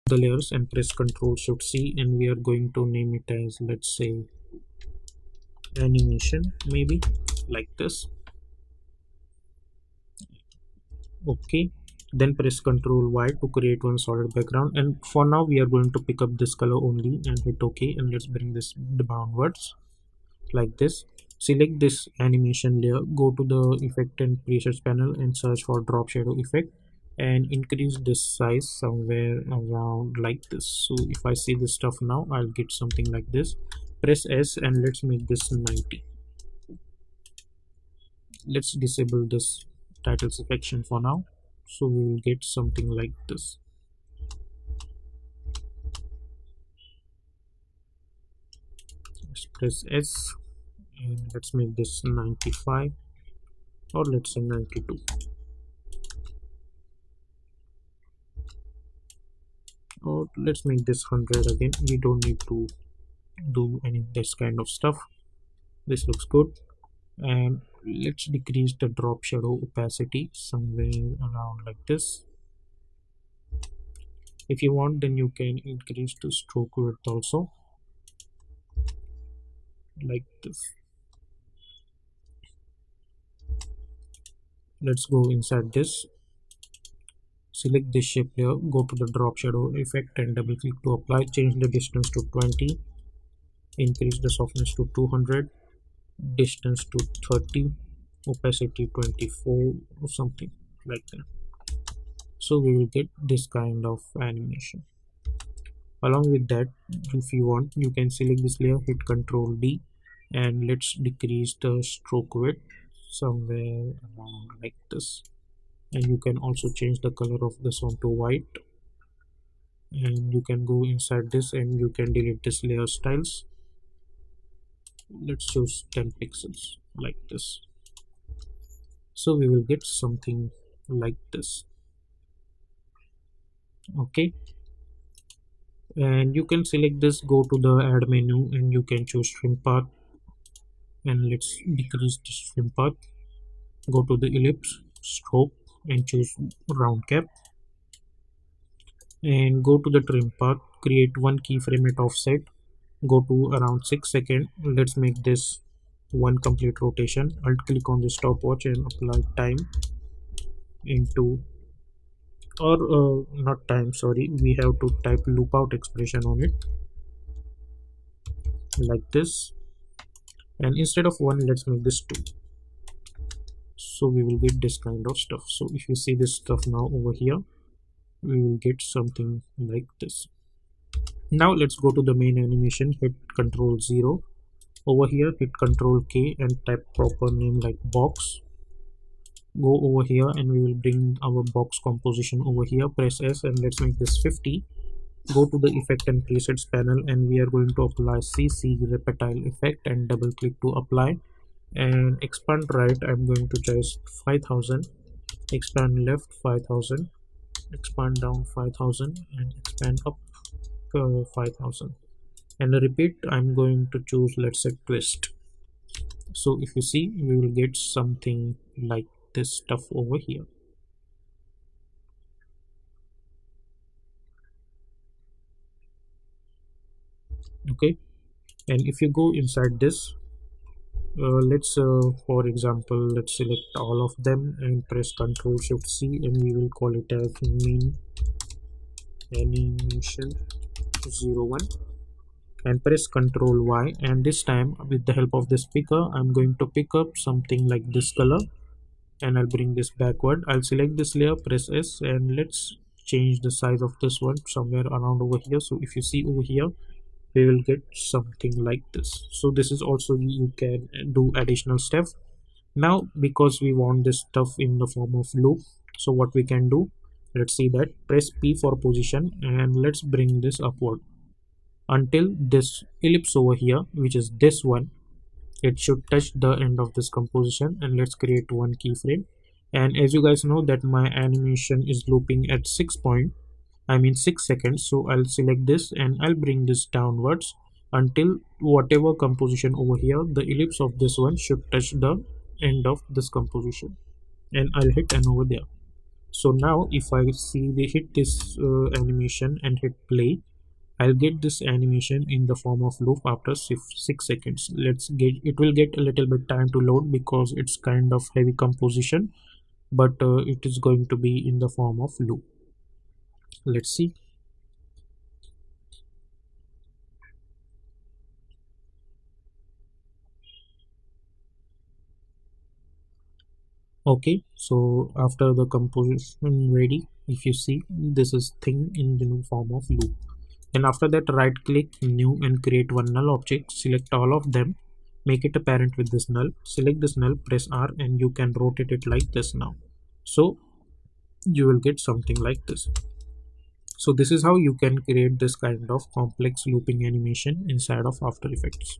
the layers and press Ctrl Shift C, and we are going to name it as, let's say, animation, maybe like this. Okay, then press Ctrl Y to create one solid background, and for now we are going to pick up this color only and hit OK, and let's bring this downwards like this. Select this animation layer, go to the effect and presets panel and search for drop shadow effect, and increase this size somewhere around like this. So if I see this stuff now, I'll get something like this. Press S and let's make this 90. Let's disable this title section for now, so we will get something like this. Let's press S and let's make this 95, or let's say 92. Or let's make this 100 again. We don't need to do any this kind of stuff. This looks good. And let's decrease the drop shadow opacity somewhere around like this. If you want, then you can increase the stroke width also like this. Let's go inside this, select this shape layer, go to the drop shadow effect and double click to apply. Change the distance to 20, increase the softness to 200, distance to 30, opacity 24 or something like that. So we will get this kind of animation. Along with that, if you want, you can select this layer, hit Ctrl D, and let's decrease the stroke width somewhere around like this. And you can also change the color of this one to white, and you can go inside this and you can delete this layer styles. Let's choose 10 pixels like this. So we will get something like this. Okay, and you can select this, go to the add menu and you can choose trim path, and let's decrease this trim path. Go to the ellipse, stroke and choose round cap, and go to the trim path, create one keyframe at offset, go to around 6 seconds. Let's make this one complete rotation. Alt click on the stopwatch and apply time into, or not time, sorry, we have to type loop out expression on it like this, and instead of 1, let's make this 2. So we will get this kind of stuff. So if you see this stuff now over here, we will get something like this. Now let's go to the main animation, hit Ctrl 0. Over here, hit Ctrl K and type proper name like box. Go over here and we will bring our box composition over here. Press S and let's make this 50. Go to the effect and presets panel and we are going to apply CC reptile effect and double click to apply, and expand right, I'm going to choose 5000, expand left 5000, expand down 5000, and expand up 5000, and repeat. I'm going to choose, let's say, twist. So if you see, we will get something like this stuff over here. Okay, and if you go inside this, let's for example, let's select all of them and press Ctrl Shift C, and we will call it as main animation 01, and press Ctrl Y, and this time with the help of this picker I'm going to pick up something like this color, and I'll bring this backward. I'll select this layer, press S, and let's change the size of this one somewhere around over here. So if you see over here, we will get something like this. So this is also, you can do additional step. Now because we want this stuff in the form of loop, so what we can do, let's see that, press P for position and let's bring this upward until this ellipse over here, which is this one, it should touch the end of this composition, and let's create one keyframe. And as you guys know that my animation is looping at 6 seconds, so I'll select this and I'll bring this downwards until whatever composition over here, the ellipse of this one should touch the end of this composition, and I'll hit N over there. So now if I see they hit this animation and hit play, I'll get this animation in the form of loop after 6 seconds. Let's get, it will get a little bit time to load because it's kind of heavy composition, but it is going to be in the form of loop. Let's see. Okay, so after the composition ready, if you see, this is thing in the new form of loop. And after that, right click new and create one null object. Select all of them, make it a parent with this null, select this null, press R, and you can rotate it like this now. So you will get something like this. So this is how you can create this kind of complex looping animation inside of After Effects.